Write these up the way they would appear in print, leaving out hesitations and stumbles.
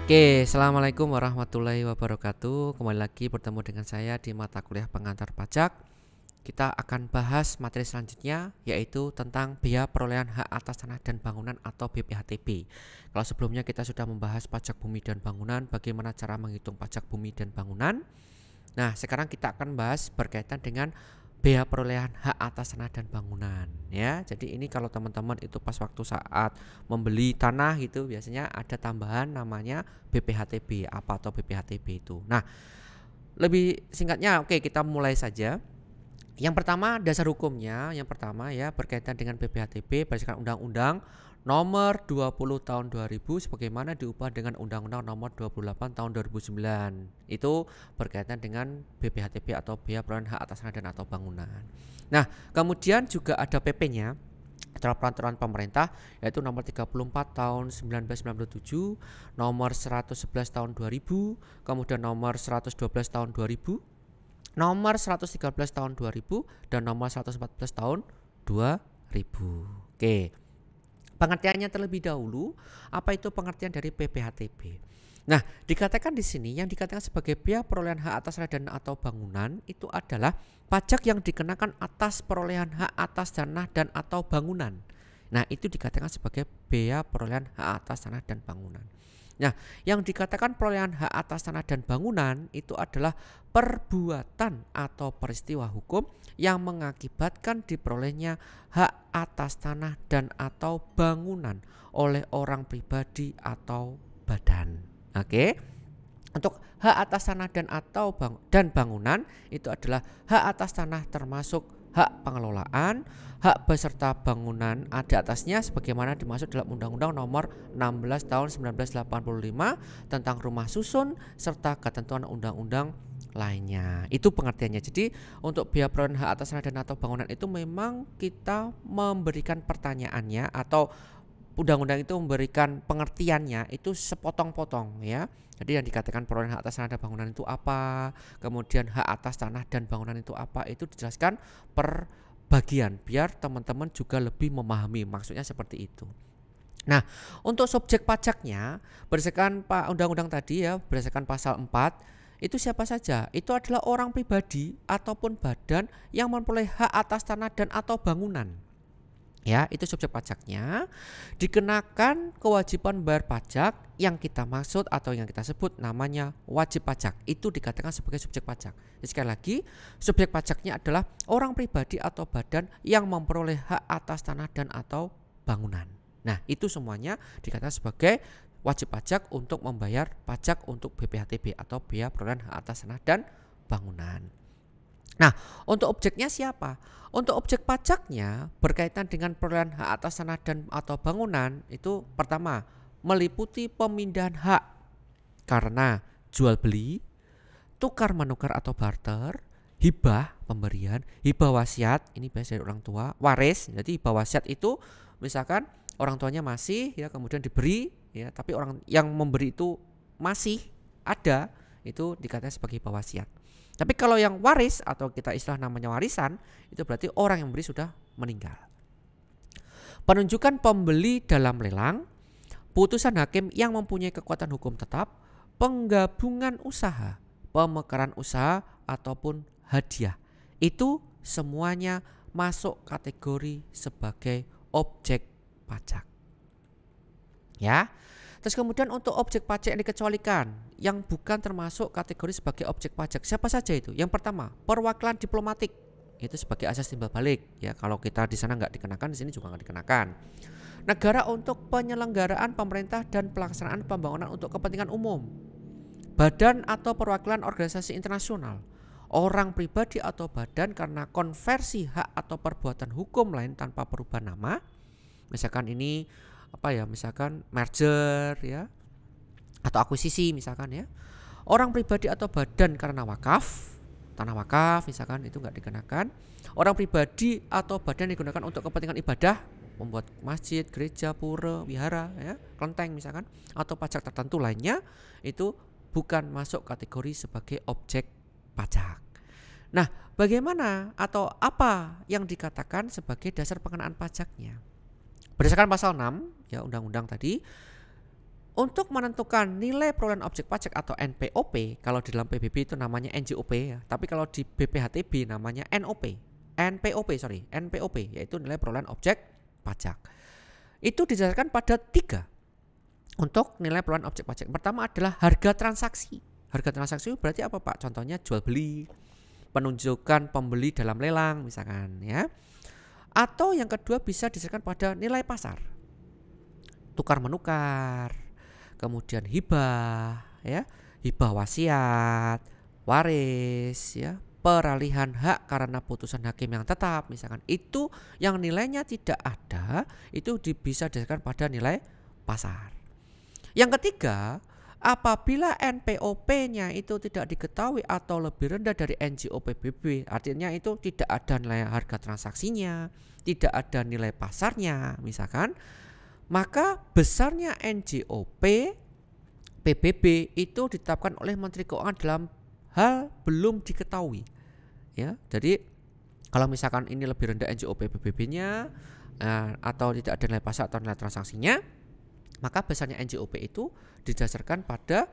Oke, assalamualaikum warahmatullahi wabarakatuh. Kembali lagi bertemu dengan saya di mata kuliah pengantar pajak. Kita akan bahas materi selanjutnya, yaitu tentang biaya perolehan hak atas tanah dan bangunan atau BPHTB. Kalau sebelumnya kita sudah membahas pajak bumi dan bangunan, bagaimana cara menghitung pajak bumi dan bangunan. Nah, sekarang kita akan bahas berkaitan dengan biaya perolehan hak atas tanah dan bangunan ya. Jadi ini kalau teman-teman itu pas waktu saat membeli tanah gitu biasanya ada tambahan namanya BPHTB apa atau BPHTB itu. Nah, lebih singkatnya oke kita mulai saja. Yang pertama dasar hukumnya, yang pertama ya berkaitan dengan BPHTB berdasarkan Undang-Undang Nomor 20 Tahun 2000 sebagaimana diubah dengan Undang-Undang Nomor 28 Tahun 2009. Itu berkaitan dengan BPHTB atau biaya perolehan hak atas tanah dan atau bangunan. Nah, kemudian juga ada PP-nya adalah peraturan pemerintah yaitu nomor 34 tahun 1997, nomor 111 tahun 2000, kemudian nomor 112 tahun 2000, nomor 113 tahun 2000 dan nomor 114 tahun 2000. Oke. Pengertiannya terlebih dahulu, apa itu pengertian dari BPHTB? Nah, dikatakan di sini yang dikatakan sebagai biaya perolehan hak atas tanah dan atau bangunan itu adalah pajak yang dikenakan atas perolehan hak atas tanah dan atau bangunan. Nah, itu dikatakan sebagai biaya perolehan hak atas tanah dan bangunan. Nah, yang dikatakan perolehan hak atas tanah dan bangunan itu adalah perbuatan atau peristiwa hukum yang mengakibatkan diperolehnya hak atas tanah dan atau bangunan oleh orang pribadi atau badan. Oke. Untuk hak atas tanah dan bangunan itu adalah hak atas tanah termasuk hak pengelolaan, hak beserta bangunan ada atasnya sebagaimana dimaksud dalam Undang-Undang Nomor 16 Tahun 1985 tentang rumah susun serta ketentuan undang-undang lainnya. Itu pengertiannya. Jadi untuk biaya perolehan hak atas tanah dan atau bangunan itu memang kita memberikan pertanyaannya atau undang-undang itu memberikan pengertiannya itu sepotong-potong ya. Jadi yang dikatakan perolehan hak atas tanah dan bangunan itu apa, kemudian hak atas tanah dan bangunan itu apa, itu dijelaskan per bagian biar teman-teman juga lebih memahami maksudnya seperti itu. Nah, untuk subjek pajaknya berdasarkan undang-undang tadi ya, berdasarkan pasal 4 itu siapa saja? Itu adalah orang pribadi ataupun badan yang memperoleh hak atas tanah dan atau bangunan. Ya, itu subjek pajaknya. Dikenakan kewajiban bayar pajak yang kita maksud atau yang kita sebut namanya wajib pajak. Itu dikatakan sebagai subjek pajak. Jadi sekali lagi, subjek pajaknya adalah orang pribadi atau badan yang memperoleh hak atas tanah dan atau bangunan. Nah, itu semuanya dikatakan sebagai wajib pajak untuk membayar pajak untuk BPHTB atau biaya perolehan hak atas tanah dan bangunan. Nah, untuk objeknya siapa? Untuk objek pajaknya berkaitan dengan perolehan hak atas tanah dan atau bangunan itu pertama meliputi pemindahan hak karena jual beli, tukar menukar atau barter, hibah pemberian, hibah wasiat ini biasa dari orang tua, waris. Jadi hibah wasiat itu misalkan orang tuanya masih ya kemudian diberi ya tapi orang yang memberi itu masih ada itu dikatakan sebagai hibah wasiat. Tapi kalau yang waris atau kita istilah namanya warisan itu berarti orang yang beri sudah meninggal. Penunjukan pembeli dalam lelang, putusan hakim yang mempunyai kekuatan hukum tetap, penggabungan usaha, pemekaran usaha ataupun hadiah. Itu semuanya masuk kategori sebagai objek pajak. Ya. Terus kemudian untuk objek pajak yang dikecualikan yang bukan termasuk kategori sebagai objek pajak siapa saja itu? Yang pertama perwakilan diplomatik itu sebagai asas timbal balik ya kalau kita di sana nggak dikenakan di sini juga nggak dikenakan. Negara untuk penyelenggaraan pemerintah dan pelaksanaan pembangunan untuk kepentingan umum. Badan atau perwakilan organisasi internasional. Orang pribadi atau badan karena konversi hak atau perbuatan hukum lain tanpa perubahan nama. Misalkan ini misalkan merger ya atau akuisisi misalkan ya. Orang pribadi atau badan karena wakaf, tanah wakaf misalkan itu nggak dikenakan. Orang pribadi atau badan digunakan untuk kepentingan ibadah, membuat masjid, gereja, pura, wihara ya, kelenteng misalkan atau pajak tertentu lainnya itu bukan masuk kategori sebagai objek pajak. Nah, bagaimana atau apa yang dikatakan sebagai dasar pengenaan pajaknya? Berdasarkan pasal 6 ya undang-undang tadi, Untuk menentukan nilai perolehan objek pajak atau NPOP, kalau di dalam PBB itu namanya NJOP ya, tapi kalau di BPHTB namanya NPOP, yaitu nilai perolehan objek pajak. Itu didasarkan pada 3 untuk nilai perolehan objek pajak. Pertama adalah harga transaksi. Harga transaksi berarti apa Pak? Contohnya jual beli, penunjukan pembeli dalam lelang misalkan ya. Atau yang kedua bisa didasarkan pada nilai pasar, tukar menukar, kemudian hibah ya, hibah wasiat, waris ya, peralihan hak karena putusan hakim yang tetap misalkan, itu yang nilainya tidak ada, itu bisa didasarkan pada nilai pasar. Yang ketiga, apabila NPOP-nya itu tidak diketahui atau lebih rendah dari NJOP PBB, artinya itu tidak ada nilai harga transaksinya, tidak ada nilai pasarnya misalkan, maka besarnya NJOP PBB itu ditetapkan oleh Menteri Keuangan dalam hal belum diketahui ya. Jadi kalau misalkan ini lebih rendah NJOP PBB-nya atau tidak ada nilai pasar atau nilai transaksinya, maka besarnya NJOP itu didasarkan pada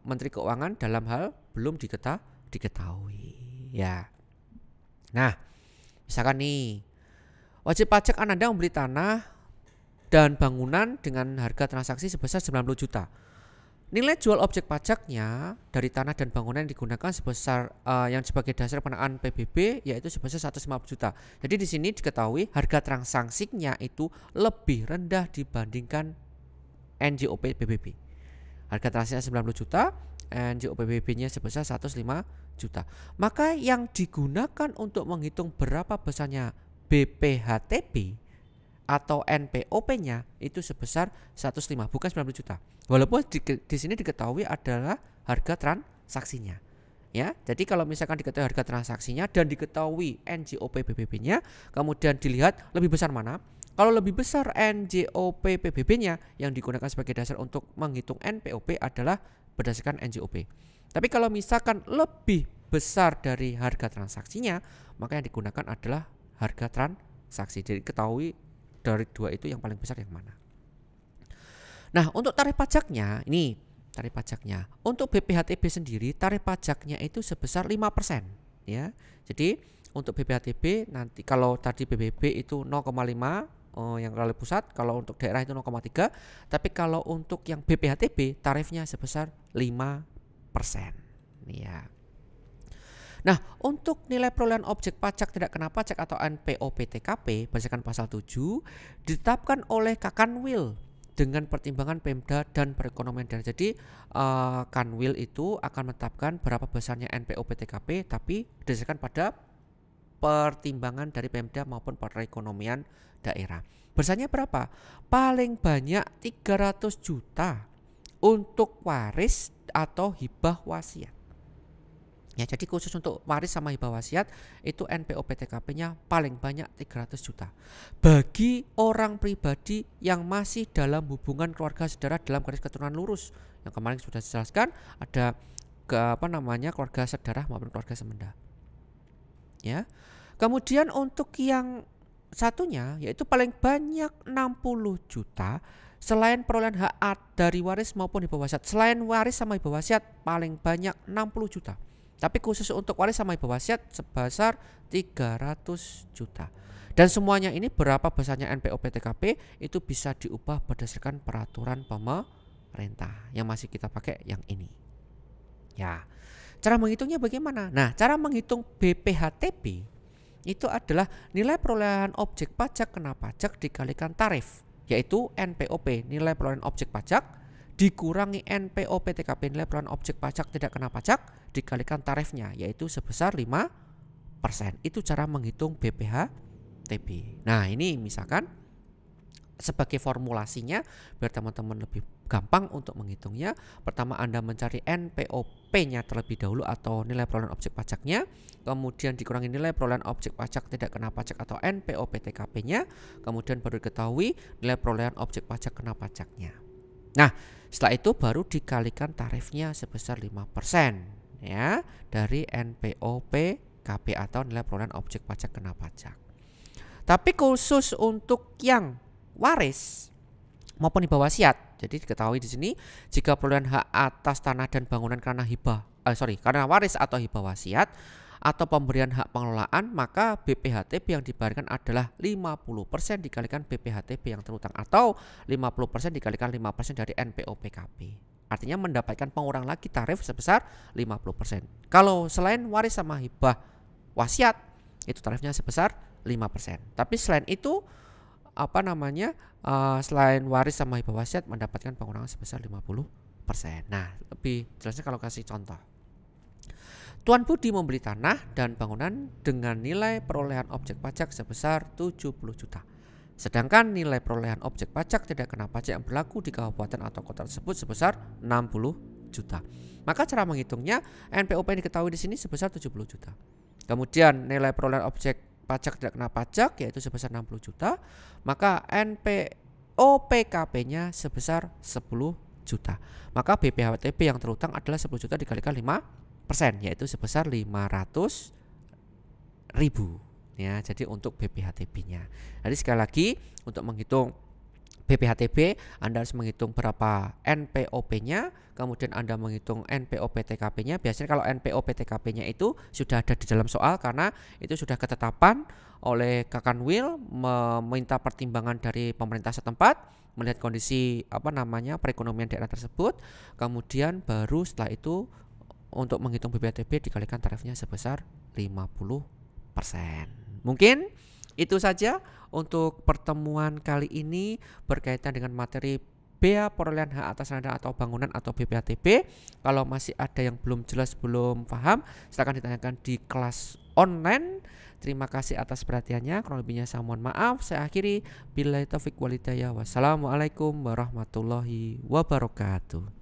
Menteri Keuangan dalam hal belum diketahui ya. Nah, misalkan nih, wajib pajak Ananda membeli tanah dan bangunan dengan harga transaksi sebesar 90 juta. Nilai jual objek pajaknya dari tanah dan bangunan yang digunakan sebesar yang sebagai dasar pengenaan PBB yaitu sebesar 150 juta. Jadi di sini diketahui harga transaksinya itu lebih rendah dibandingkan NJOP PBB. Harga transaksinya 90 juta, NJOP PBB-nya sebesar 105 juta. Maka yang digunakan untuk menghitung berapa besarnya BPHTB atau NPOP-nya itu sebesar 105, bukan 90 juta. Walaupun di sini diketahui adalah harga transaksinya. Ya, jadi kalau misalkan diketahui harga transaksinya dan diketahui NJOP PBB-nya, kemudian dilihat lebih besar mana. Kalau lebih besar NJOP PBB-nya, yang digunakan sebagai dasar untuk menghitung NPOP adalah berdasarkan NJOP. Tapi kalau misalkan lebih besar dari harga transaksinya, maka yang digunakan adalah harga transaksi. Jadi ketahui dari 2 itu yang paling besar yang mana. Nah, untuk tarif pajaknya, ini tarif pajaknya. Untuk BPHTB sendiri tarif pajaknya itu sebesar 5% ya. Jadi untuk BPHTB nanti kalau tadi BBB itu 0,5 yang kali pusat, kalau untuk daerah itu 0,3, tapi kalau untuk yang BPHTB tarifnya sebesar 5% ya. Nah, untuk nilai perolehan objek pajak tidak kena pajak atau NPOP-TKP berdasarkan pasal 7 ditetapkan oleh Kanwil dengan pertimbangan Pemda dan perekonomian daerah. Jadi Kanwil itu akan menetapkan berapa besarnya NPOP-TKP tapi berdasarkan pada pertimbangan dari Pemda maupun perekonomian daerah. Besarnya berapa? Paling banyak 300 juta untuk waris atau hibah wasiat. Ya, jadi khusus untuk waris sama hibah wasiat itu NPOP-TKP-nya paling banyak 300 juta. Bagi orang pribadi yang masih dalam hubungan keluarga saudara dalam garis keturunan lurus, yang kemarin sudah dijelaskan ada keluarga saudara maupun keluarga semenda. Ya. Kemudian untuk yang satunya yaitu paling banyak 60 juta selain perolehan hak dari waris maupun hibah wasiat. Selain waris sama hibah wasiat paling banyak 60 juta. Tapi khusus untuk waris sama hibah wasiat sebesar 300 juta. Dan semuanya ini berapa besarnya NPOP-TKP itu bisa diubah berdasarkan peraturan pemerintah. Yang masih kita pakai yang ini. Ya. Cara menghitungnya bagaimana? Nah, cara menghitung BPHTB itu adalah nilai perolehan objek pajak kena pajak dikalikan tarif, yaitu NPOP, nilai perolehan objek pajak dikurangi NPOP-TKP, nilai perolehan objek pajak tidak kena pajak dikalikan tarifnya, yaitu sebesar 5%. Itu cara menghitung BPHTB. Nah, ini misalkan sebagai formulasinya biar teman-teman lebih gampang untuk menghitungnya. Pertama, Anda mencari NPOP-nya terlebih dahulu atau nilai perolehan objek pajaknya, kemudian dikurangi nilai perolehan objek pajak tidak kena pajak atau NPOP-TKP-nya, kemudian baru diketahui nilai perolehan objek pajak kena pajaknya. Nah, setelah itu baru dikalikan tarifnya sebesar 5% ya dari NPOP-KP atau nilai perolehan objek pajak kena pajak. Tapi khusus untuk yang waris maupun hibah wasiat. Jadi diketahui di sini jika perolehan hak atas tanah dan bangunan karena karena waris atau hibah wasiat atau pemberian hak pengelolaan, maka BPHTB yang dibayarkan adalah 50% dikalikan BPHTB yang terutang atau 50% dikalikan 5% dari NPO PKB. Artinya mendapatkan pengurang lagi tarif sebesar 50%. Kalau selain waris sama hibah wasiat itu tarifnya sebesar 5%. Tapi selain itu selain waris sama hibah wasiat mendapatkan pengurangan sebesar 50%. Nah, lebih jelasnya kalau kasih contoh. Tuan Budi membeli tanah dan bangunan dengan nilai perolehan objek pajak sebesar 70 juta. Sedangkan nilai perolehan objek pajak tidak kena pajak yang berlaku di kabupaten atau kota tersebut sebesar 60 juta. Maka cara menghitungnya NPOP yang diketahui di sini sebesar 70 juta. Kemudian nilai perolehan objek pajak tidak kena pajak yaitu sebesar 60 juta, maka NPO PKP-nya sebesar 10 juta. Maka BPHTB yang terutang adalah 10 juta dikalikan 5%, yaitu sebesar 500.000 ya. Jadi untuk BPHTB-nya. Jadi sekali lagi untuk menghitung BPHTB Anda harus menghitung berapa NPOP-nya, kemudian Anda menghitung NPOP-TKP-nya. Biasanya kalau NPOP-TKP-nya itu sudah ada di dalam soal karena itu sudah ketetapan oleh Kakanwil, meminta pertimbangan dari pemerintah setempat, melihat kondisi perekonomian daerah tersebut. Kemudian baru setelah itu untuk menghitung BPHTB dikalikan tarifnya sebesar 50%. Mungkin itu saja untuk pertemuan kali ini berkaitan dengan materi bea perolehan hak atas tanah atau bangunan atau BPHTB. Kalau masih ada yang belum jelas, belum paham, silakan ditanyakan di kelas online. Terima kasih atas perhatiannya. Kurang lebihnya saya mohon maaf. Saya akhiri. Billahi taufiq wal hidayah. Wassalamualaikum warahmatullahi wabarakatuh.